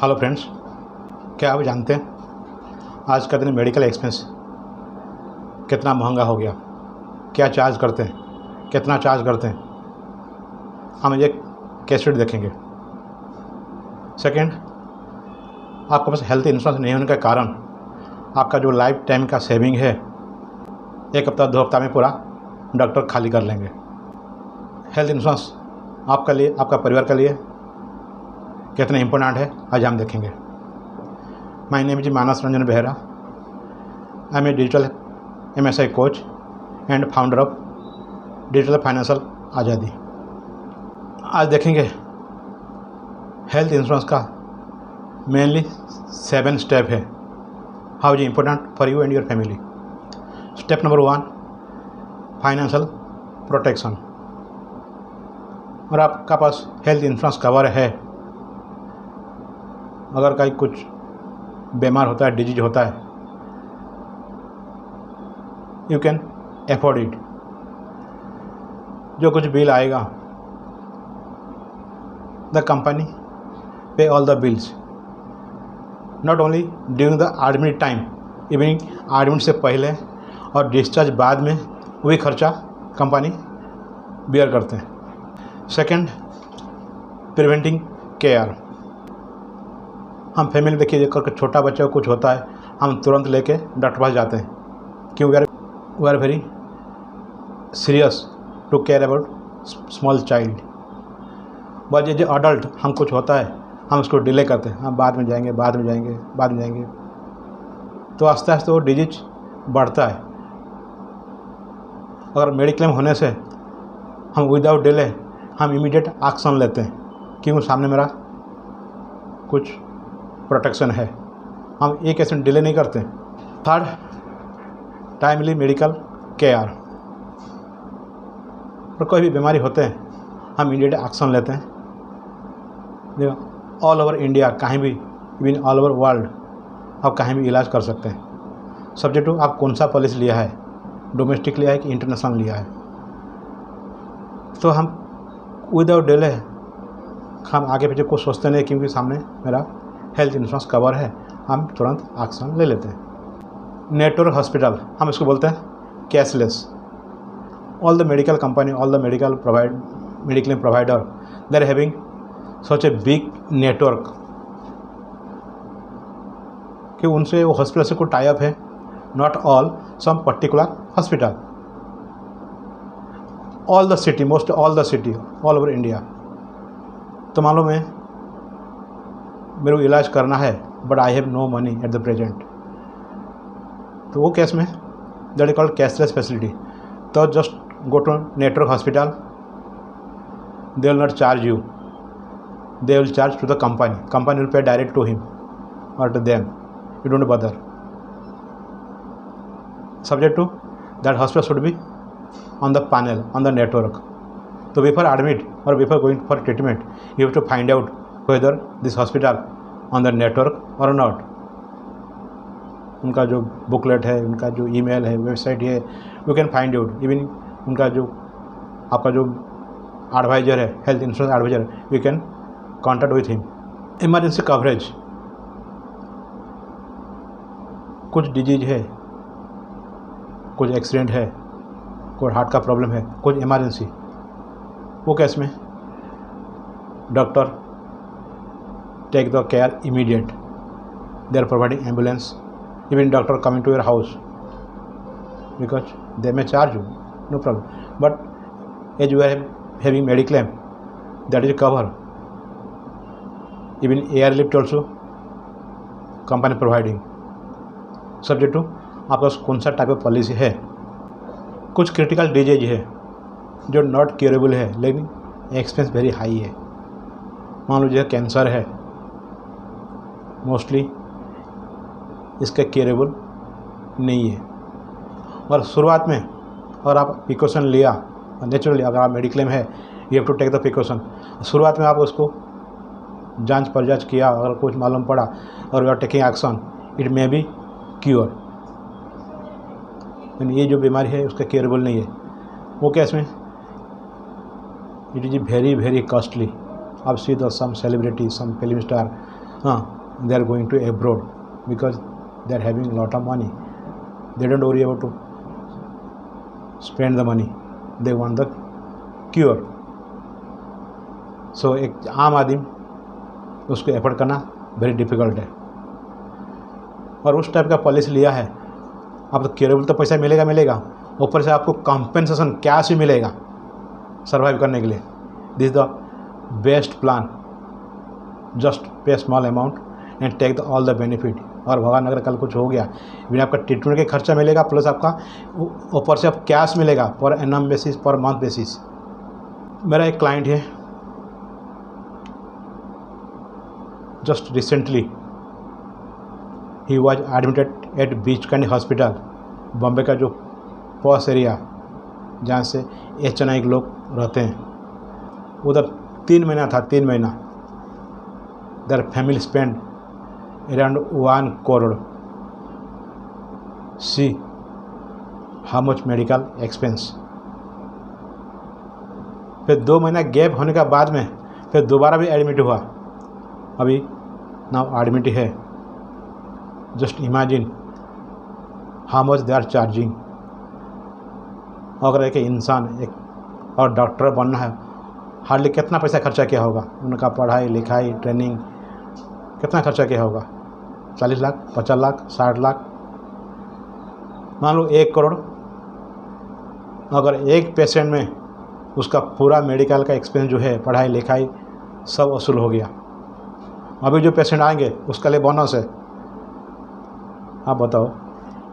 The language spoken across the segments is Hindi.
हेलो फ्रेंड्स, क्या आप जानते हैं आज का दिन मेडिकल एक्सपेंस कितना महंगा हो गया? क्या चार्ज करते हैं, कितना चार्ज करते हैं? हम एक कैसेट देखेंगे। सेकंड, आपके पास हेल्थ इंश्योरेंस नहीं होने के कारण आपका जो लाइफ टाइम का सेविंग है 1 हफ्ता 2 हफ्ता में पूरा डॉक्टर खाली कर लेंगे। हेल्थ इंश्योरेंस आपका लिए, आपका परिवार के लिए कितना इम्पोर्टेंट है आज हम देखेंगे। My name is Manas Ranjan Behera. I am a digital MSI coach and founder of digital financial Azadi. आज देखेंगे हेल्थ इंश्योरेंस का मेनली 7 स्टेप है, how is important for you and your family. Step number 1, financial protection. और आपका पास हेल्थ इंश्योरेंस कवर है, अगर कहीं कुछ बीमार होता है, डिजीज होता है, यू कैन अफोर्ड इट। जो कुछ बिल आएगा द कंपनी पे all the bills, not only during the admit time, even admit से पहले और डिस्चार्ज बाद में वही खर्चा कंपनी बियर करते हैं। Second, preventing care. हम फैमिली देखिए, अगर छोटा बच्चा को कुछ होता है हम तुरंत लेके डॉक्टर पास जाते हैं, क्यों? We are very serious to care about small child. But ये जो अडल्ट हम कुछ होता है हम उसको डिले करते हैं, हम बाद में जाएंगे, बाद में जाएंगे, बाद में जाएंगे, तो आस्ते आस्ते वो डिजीज बढ़ता है। अगर मेडिक्लेम होने से हम विदाउट डिले हम इमीडिएट एक्शन लेते हैं, क्योंकि सामने मेरा कुछ प्रोटेक्शन है, हम एक ऐसे डिले नहीं करते। Third, timely medical care. और कोई भी बीमारी होते हैं हम इमीडिएट एक्शन लेते हैं। ऑल ओवर इंडिया, कहीं भी, इवन ऑल ओवर वर्ल्ड आप कहीं भी इलाज कर सकते हैं। सब्जेक्ट टू आप कौन सा पॉलिसी लिया है, डोमेस्टिक लिया है कि इंटरनेशनल लिया है। तो हम विदाउट डिले हम आगे पीछे कुछ सोचते नहीं, क्योंकि सामने मेरा हेल्थ इंश्योरेंस कवर है, हम तुरंत एक्शन ले लेते हैं। नेटवर्क हॉस्पिटल, हम इसको बोलते हैं cashless. All the medical company, all the mediclaim provider, they are having such a big network कि उनसे वो हॉस्पिटल से कोई टाई अप है, not all, some particular hospital. All the city, most all the city, all over India. तो मालूम है मेरे को इलाज करना है but I have no money at the present, तो वो केस में that is called cashless facility. तो just go to network hospital, they will not charge you, they will charge to the company will pay direct to him और to them, you don't bother. Subject to that hospital should be on the panel, on the network. So before admit or before going for treatment, you have to find out whether this hospital on the network or not. उनका जो बुकलेट है, उनका जो ईमेल है, वेबसाइट है, you can find out. Even उनका जो आपका जो एडवाइज़र है, health insurance adviser, you can contact with him. Emergency coverage, कुछ डिजीज है, कुछ एक्सीडेंट है, कोई हार्ट का प्रॉब्लम है, कुछ इमरजेंसी, वो केस में doctor take the care immediate. They are providing ambulance, even doctor coming to your house, because they may charge you, no problem, but as you are having mediclaim that is cover, even air lift also company providing. Subject to आपके पास कौन सा टाइप ऑफ पॉलिसी है। कुछ क्रिटिकल डिजीज है जो नॉट क्यूरेबल है, लेकिन एक्सपेंस वेरी हाई है। मान लीजिए कैंसर है, मोस्टली इसका क्यूरेबल नहीं है। और शुरुआत में अगर आप प्रिकॉशन लिया, नेचुरली अगर आप मेडिक्लेम है, you have to take the precaution. शुरुआत में आप उसको जांच परजांच किया, अगर कुछ मालूम पड़ा और you are taking action, it may be cure. ये जो बीमारी है उसका क्यूरेबल नहीं है, वो केस में it is very very costly. आप see the some celebrity, some film star they are going to abroad because they are having lot of money. They don't worry about to spend the money, they want the cure. So एक आम आदमी उसको एफर्ड करना वेरी डिफ़िकल्ट है, और उस टाइप का पॉलिसी लिया है। अब तो क्योरेबल तो पैसा मिलेगा, ऊपर से आपको कॉम्पेंसेशन कैश भी मिलेगा सर्वाइव करने के लिए। This is the best plan, just pay small amount and take all the benefit. और भगवान अगर कल कुछ हो गया, बिना आपका ट्रीटमेंट के खर्चा मिलेगा, प्लस आपका ऊपर से आप कैश मिलेगा per annum basis, per month basis. मेरा एक क्लाइंट है, जस्ट रिसेंटली ही was admitted at Breach Candy hospital, Bombay का जो पॉश एरिया जहाँ से HNI के लोग रहते हैं, उधर 3 महीना था। 3 महीना their family spend around 1 crore. See how much medical expense. फिर 2 महीना गैप होने के बाद में फिर दोबारा भी एडमिट हुआ, अभी नाउ एडमिट है। Just imagine how much they are charging. अगर एक इंसान एक और डॉक्टर बनना है, हार्डली कितना पैसा खर्चा किया होगा, उनका पढ़ाई लिखाई ट्रेनिंग कितना खर्चा किया होगा? 40 लाख, 50 लाख, 60 लाख, मान लो 1 करोड़। अगर एक पेशेंट में उसका पूरा मेडिकल का एक्सपेंस जो है, पढ़ाई लिखाई सब वसूल हो गया। अभी जो पेशेंट आएंगे उसका लिए बोनस है। आप बताओ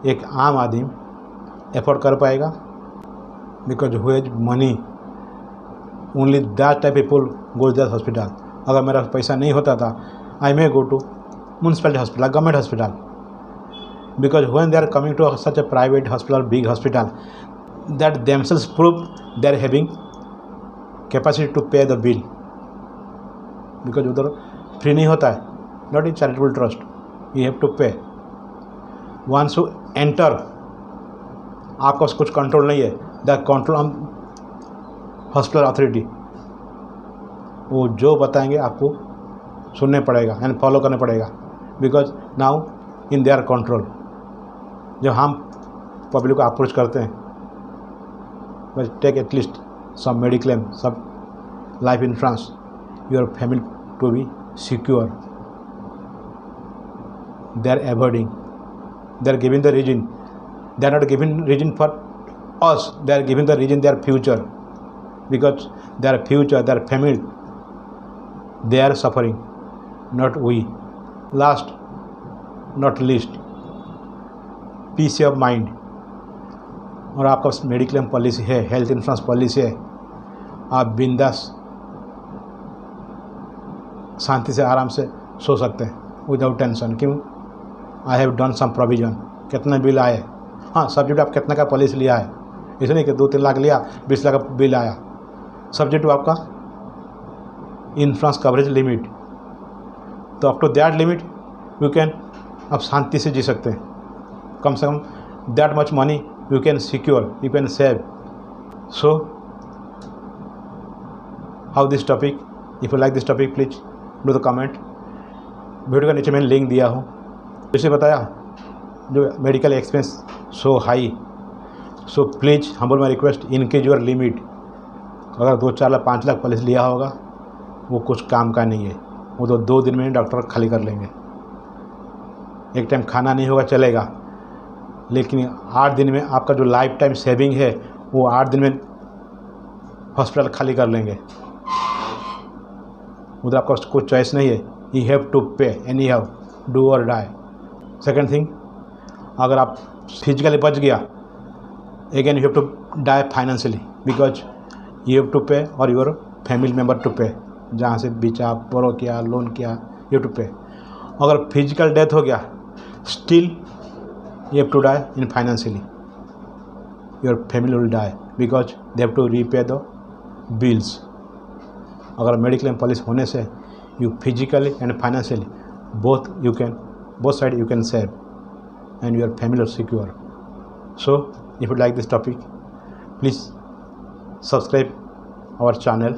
एक आम आदमी एफोर्ड कर पाएगा? Because who has money only that type people goes that hospital. अगर मेरा पैसा नहीं होता था, I may go to municipality hospital, government hospital, because when they are coming to such a private hospital, big hospital, that themselves prove they are having capacity to pay the bill. Because उधर फ्री नहीं होता है, not in charitable trust, you have to pay. Once you enter, आपका कुछ कंट्रोल नहीं है, the control on hospital authority, वो जो बताएंगे आपको सुनने पड़ेगा एंड फॉलो करने पड़ेगा, because now in their control. जब हम पब्लिक को अप्रोच करते हैं, बस टेक एटलीस्ट सम मेडिक्लेम, सब life insurance, your family to be secure. They are avoiding, they are giving the reason, they are not giving reason for us, they are giving the reason their future, because their future, their family, they are suffering, not we. Last not least, peace of mind। और आपका मेडिक्लेम पॉलिसी है, हेल्थ इंश्योरेंस पॉलिसी है, आप बिंदास शांति से आराम से सो सकते हैं विदाउट टेंशन। क्यों? I have done some provision. कितने बिल आए? हाँ, सब्जेक्ट आप कितना का पॉलिसी लिया है, ऐसे नहीं कि 2-3 लाख लिया, 20 लाख का बिल आया। सब्जेक्ट आपका इंश्योरेंस कवरेज लिमिट, तो up to that limit you can, आप शांति से जी सकते हैं। कम से कम that much money you can secure, you can save. So how this topic, if you like this topic please do the comment. Video का नीचे मैंने लिंक दिया हूँ। जैसे बताया, जो medical expense so high, so please humble my request, increase your limit. अगर 2-4 लाख 5 लाख पॉलिसी लिया होगा, वो कुछ काम का नहीं है, वो तो 2 दिन में डॉक्टर खाली कर लेंगे। एक टाइम खाना नहीं होगा चलेगा, लेकिन 8 दिन में आपका जो लाइफ टाइम सेविंग है, वो 8 दिन में हॉस्पिटल खाली कर लेंगे। उधर आपका कुछ चॉइस नहीं है, you have to pay anyhow, do or die. Second thing, अगर आप फिजिकली बच गया, again you have to die financially, because you have to pay or your family member to पे। जहाँ से बीचा, बोरो किया, लोन किया, यू हैव टू पे। अगर फिजिकल डेथ हो गया, still you have to die in financially, your family will die, because they have to repay the bills. अगर मेडिक्लेम पॉलिसी होने से you physically and financially both side you can save and your family are secure. So if you like this topic, please subscribe our channel